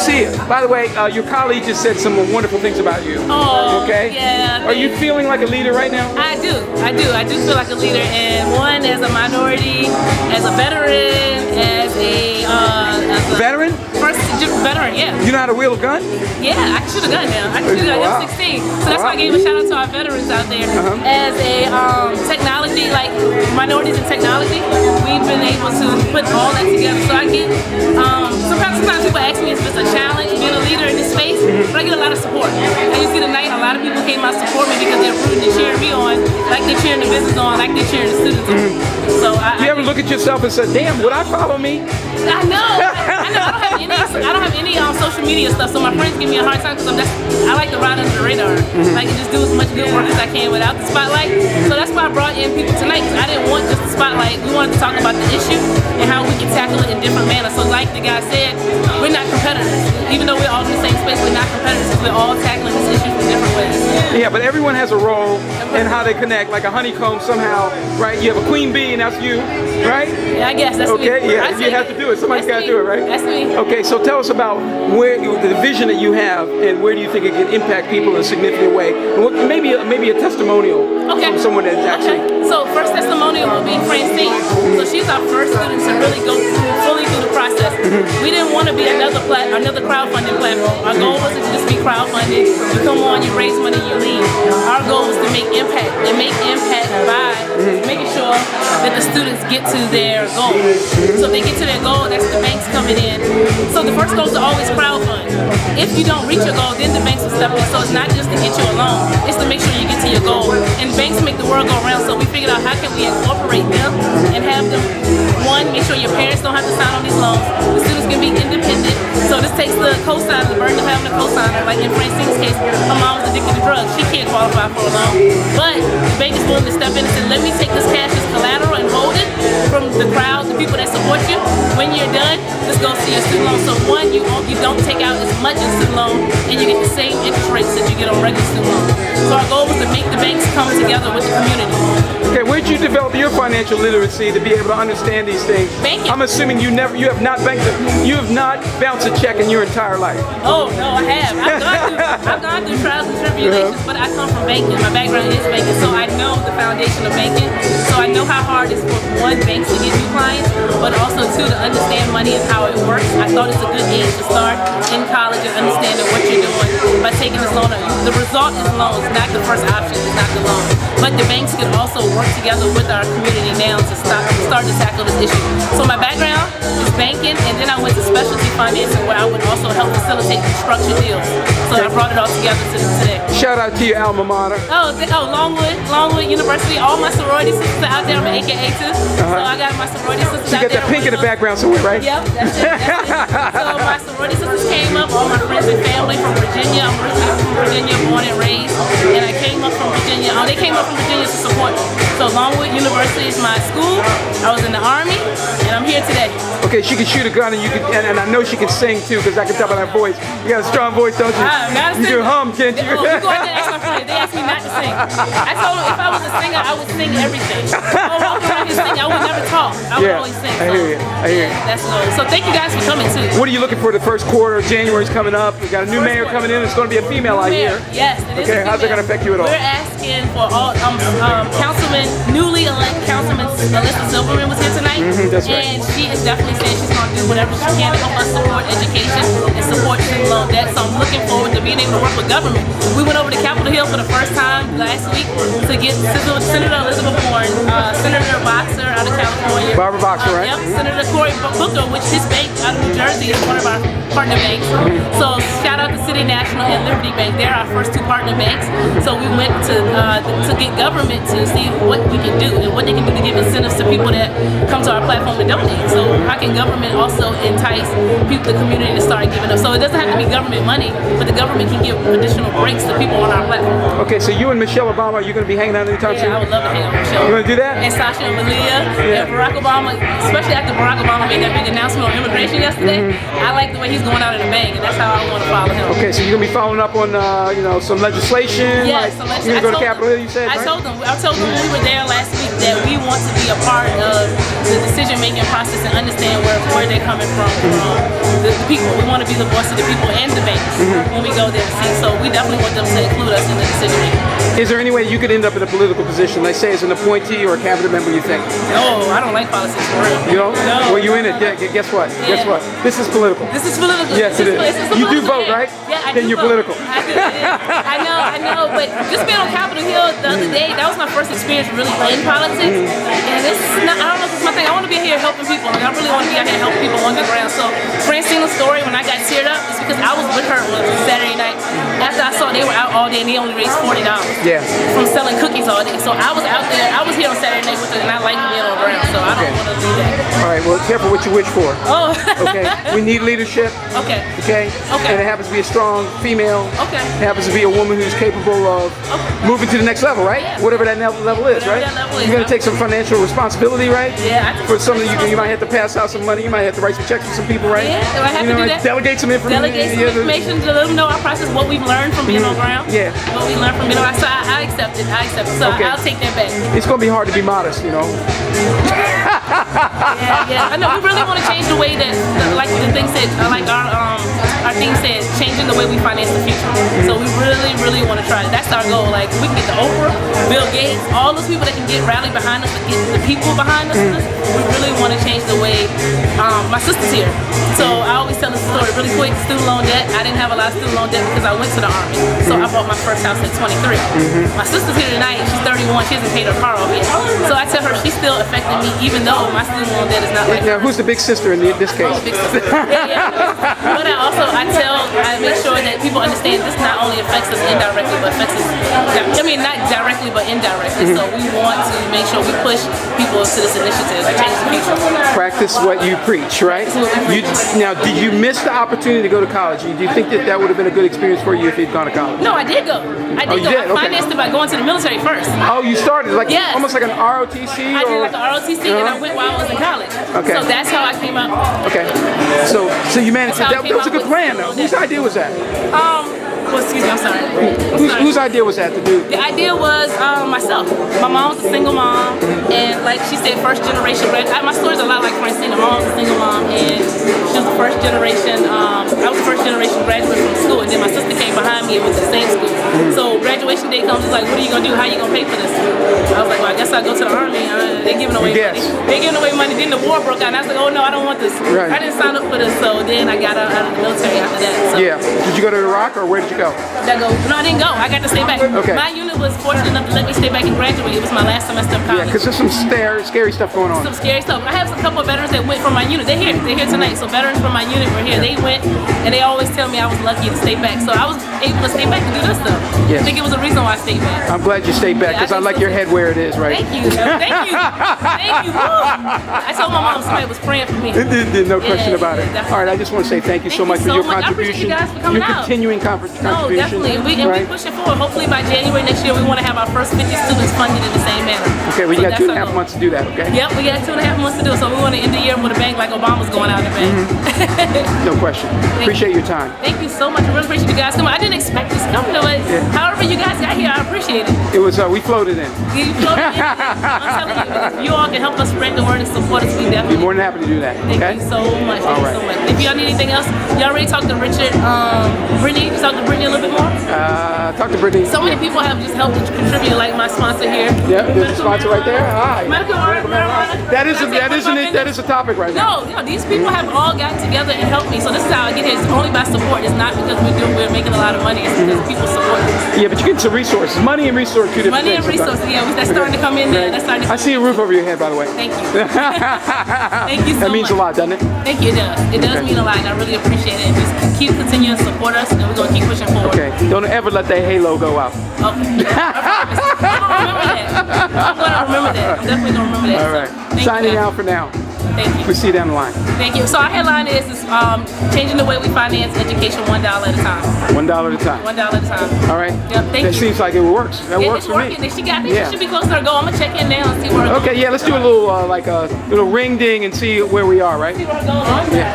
see it. By the way, your colleague just said some wonderful things about you. Oh, okay. Yeah. Are you feeling like a leader right now? I do feel like a leader, and one as a minority, as a veteran, as a veteran? First veteran, yeah. You know how to wield a gun? Yeah, I can shoot a gun now. I can shoot a gun. I'm 16. So that's why I gave a shout out to our veterans out there. As a technology, like minorities in technology, we've been able to put all that together. So I get, sometimes people ask me if it's a challenge being a leader in this space, but I get a lot of support. And you see tonight, a lot of people came out to support me because they're rooting and cheering me on, like they're cheering the business on, like they're cheering the students on. So you ever look at yourself and say, damn, would I follow me? I know. I don't have any social media stuff, so my friends give me a hard time because I like to ride under the radar. Like to just do as much good work as I can without the spotlight. So that's why I brought in people tonight, because I didn't want just the spotlight. We wanted to talk about the issue and how we can tackle it in different manners. So like the guy said, we're not competitors. Even though we're all in the same space, we're not competitors because we're all tackling this issue from different ways. Yeah, but everyone has a role in how they connect, like a honeycomb somehow, right? You have a queen bee and that's you, right? Yeah, I guess that's me. Okay, yeah, you have to do it. Somebody's got to do it, right? That's me. Okay, so tell us about the vision that you have and where do you think it can impact people in a significant way? And maybe a testimonial from someone that's actually... So first testimonial will be Francine. So she's our first student to really go fully through the process. We didn't want to be another crowdfunding platform. Our goal wasn't to just be crowdfunding. You come on, you raise money, you leave. Our goal was to make impact, and make impact by making sure that the students get to their goal. So if they get to their goal, that's the banks coming in. So the first goal is to always crowdfund. If you don't reach your goal, then the banks will step in. So it's not just to get you a loan, it's to make sure you get to your goal. And banks make the world go around, so we figured out how can we incorporate them and have them, one, make sure your parents don't have to sign on these loans. The students can be independent. So this takes the cosigner, the burden of having a cosigner. Like in Francine's case, her mom was addicted to drugs. She can't qualify for a loan. But the bank is willing to step in and say, let me take this cash as collateral and hold it from the crowd, the people that support you. When you're done, this goes to your student loan. So one, you don't take out as much in student loan, and you get the same interest rates that you get on regular student loan. So our goal was to make the banks come together with the community. Okay, where'd you develop your financial literacy to be able to understand these things? Banking. I'm assuming you have not bounced a check in your entire life. Oh no, I have. I've gone through trials and tribulations, but I come from banking. My background is banking, so I know the foundation of banking. So I know how hard it is for one, banks to get new clients, but also two, to understand money and how it works. I thought it's a good age to start in college and understanding what you're doing by taking this loan. The result is loans, not the first option, it's not the loan. But the banks can also work together with our community now to start to tackle this issue. So my background is banking, and then I went to specialty financing where I would also help facilitate construction deals. So I brought it all together today. Shout out to your alma mater. Longwood University. All my sorority sisters are out there. I'm an AKA too. So I got my sorority sisters out there. You got that pink in the background somewhere, right? Yep, that's it. So my sorority sisters came up, all my friends and family from Virginia. I'm originally from Virginia, born and raised. And I came up from Virginia. They came up from Virginia to support me. So Longwood University is my school. I was in the Army, and I'm here today. Okay, she can shoot a gun, and and I know she can sing too, because I can tell by that voice. You got a strong voice, don't you? I'm not a singer. You can hum, can't you? You go out there and ask my friends. They asked me not to sing. I told them if I was a singer, I would sing everything. If I walked around here singing, I would never talk. I would always sing. I hear you. I hear you. That's low. So thank you guys for coming too. What are you looking for the first quarter? January's coming up. We got a new mayor coming in. It's going to be a female, I hear. Yes, it is. Okay, how's it going to affect you at all? We're asking for all newly elected Councilman Alyssa Silverman was here tonight. That's right. And she is definitely saying she's going to do whatever she can to help us support education and support student loan debt. So I'm looking forward to being able to work with government. We went over to Capitol Hill for the first time last week to get Senator Elizabeth Warren, Senator Boxer out of California. Barbara Boxer, right? Yep, Senator Cory Booker, which his bank out of New Jersey is one of our partner banks. So shout out to City National and Liberty Bank. They're our first two partner banks. So we went to get government to see what we can do and what they can do to give incentives to people that come to our platform to donate. So how can government also entice people, the community, to start giving up? So it doesn't have to be government money, but the government can give additional breaks to people on our platform. Okay, so you and Michelle Obama, are you going to be hanging out anytime soon? Yeah, I would love to hang out with Michelle. You want to do that? And Sasha and Malia and Barack Obama, especially after Barack Obama made that big announcement on immigration yesterday. I like the way he's going out in a bang, and that's how I want to follow him. Okay, so you're going to be following up on some legislation? Yes, like, you're going to go to Capitol Hill, you said, I right? told them when we were there last week that we want to be a part of the decision-making process and understand where they're coming from the people. We want to be the voice of the people and the banks when we go there to see. So we definitely want them to include us in the decision making. Is there any way you could end up in a political position, let's say as an appointee or a cabinet member, you think? No, I don't like politics for real. You don't? No. Well, you in it. Yeah, guess what? Guess what? This is political. This is political. Yes, it is. You do vote, right? Yeah, I Then do you're vote. political. I do. I know, but just being on Capitol Hill the other day, that was my first experience really in politics. And it's not, I don't know if it's my thing. I want to be out here helping people. Like, I really want to be out here helping people on the ground. So Francina's story, when I got teared up, is because I was with her on Saturday night. After I saw they were out all day and they only raised $40 Yeah. from selling cookies all day. So I was out there. I was here on Saturday night with her, and I like being on the ground. So I don't want to do that. All right, well, careful what you wish for. Oh. Okay, we need leadership. Okay. Okay? Okay. And it happens to be a strong female. Okay. It happens to be a woman who's capable of moving to the next level, right? Yeah. Whatever that level is, Whatever right? that level is. You're going to take some financial responsibility, right? Yeah, I think For some of so. you might have to pass out some money. You might have to write some checks for some people, right? Yeah, do I have to do that? Delegate some information. Delegate some information to let them know our process, what we've learned from being on ground. Yeah. What we learned from being on ground. So I accept it. I accept it. So Okay. I'll take that back. It's going to be hard to be modest, you know. Yeah. I know we really want to change the way that, like the thing said, like our thing said, changing the way we finance the future. So we really want to try it. That's our goal. Like we can get the Oprah, Bill Gates, all those people that can get rally behind us, to get the people behind us. We really want to change the way. My sister's here, so I always tell this story really quick. Student loan debt. I didn't have a lot of student loan debt because I went to the Army. So I bought my first house at 23. My sister's here tonight. She's 31. She hasn't paid her car off yet. So I tell her she's still affecting me, even though my student loan debt is not like. Now, who's the big sister in this case? Big sister. Yeah. But I make sure that people understand this not only affects us indirectly, but affects us. I mean, not directly, but indirectly. So we want to make sure we push people to this initiative to change the future. Practice what you preach, right? Now, did you miss the opportunity to go to college? Do you think that would have been a good experience for you if you'd gone to college? No, I did go. I you did go. did? I Okay. financed it by going to the military first. Oh, you started like Yes. almost like an ROTC? I did like an ROTC and I went while I was in college. Okay. So that's how I came up. Okay. So you managed to, That's how that I came was a up good with plan though. student Whose idea was that? Well, excuse me, I'm sorry. Whose idea was that to do? The idea was myself. My mom was a single mom, and like she said, first generation graduate. My story's a lot like Francina. My mom was a single mom, and she was the first generation. I was the first generation graduate from school, and then my sister came behind me and went to the same school. So graduation day comes, it's like, what are you gonna do? How are you gonna pay for this? I was like, well, I guess I'll go to the Army. They're giving away money. They're giving away money. Then the war broke out, and I was like, oh no, I don't want this. Right. I didn't sign up for this. So then I got out of the military after that. So. Yeah. Did you go to Iraq or where did you go? No, I didn't go. I got to stay back. Okay. My unit was fortunate enough to let me stay back and graduate. It was my last semester of college. Yeah, because there's some scary stuff going on. Some scary stuff. I have a couple of veterans that went from my unit. They're here tonight. So veterans from my unit were here. They went, and they always tell me I was lucky to stay back. So I was able to stay back to do this stuff. Yes. I think it was a reason why I stayed back. I'm glad you stayed back because I like your head where it is, right? Thank you. Thank you. Thank you. Woo. I told my mom somebody was praying for me. No question about it. Definitely. All right, I just want to say thank you so much for your contribution. I appreciate you guys for coming your out. continuing No, contribution. definitely. We're pushing forward. Hopefully by January next year, we want to have our first 50 students funded in the same manner. Okay, well, you got So that's 2.5 our goal. months to do that, okay? Yep, we got 2.5 months to do it. So we want to end the year with a bang like Obama's going out in the bank. No question. Appreciate your time. Thank you so much. I really appreciate you guys coming. I didn't expect this coming though. However you guys got here, I appreciate it. It was, we floated in. You floated in. I'm telling you, if you all can help us spread the word and support us, we Be definitely. more than happy to do that, Thank okay? you so much. All Thank right. you so much. If y'all need anything else, y'all already talked to Richard. Brittany, you talked to Brittany a little bit more? Talk to Brittany. So many people have just helped to contribute, like my sponsor here. Yeah, there's a sponsor right there. Hi. Medical marijuana. That is a topic right now. No, these people have all gotten together and helped me. So this is how I get here. It's only by support. It's not because we're making a lot of money. It's because people support us. Yeah, but you get some resources. Money and resources, two different Money and things sometimes. resources. Yeah, that's starting to come in there. That's starting to I see a roof over your head, by the way. Thank you. Thank you so much. That means a lot, doesn't it? Thank you. It does. It does mean a lot, and I really appreciate it. And just keep continuing to support us, and we're going to keep pushing forward. Okay. Don't ever let that halo go out. Okay. I'm going to remember that. I'm definitely going to remember that. All right. So, thank Signing you. out for now. Thank you. We'll see you down the line. Thank you. So our headline is changing the way we finance education $1 at a time. $1 at a time. $1 at a time. All right. Yep, thank That you. seems like it works. That works It's for working. me. I think she should be close to her goal. I'm gonna check in now and see where her goal. Okay, yeah, let's do a little like a little ring ding and see where we are, right? See where her goal is. Yeah.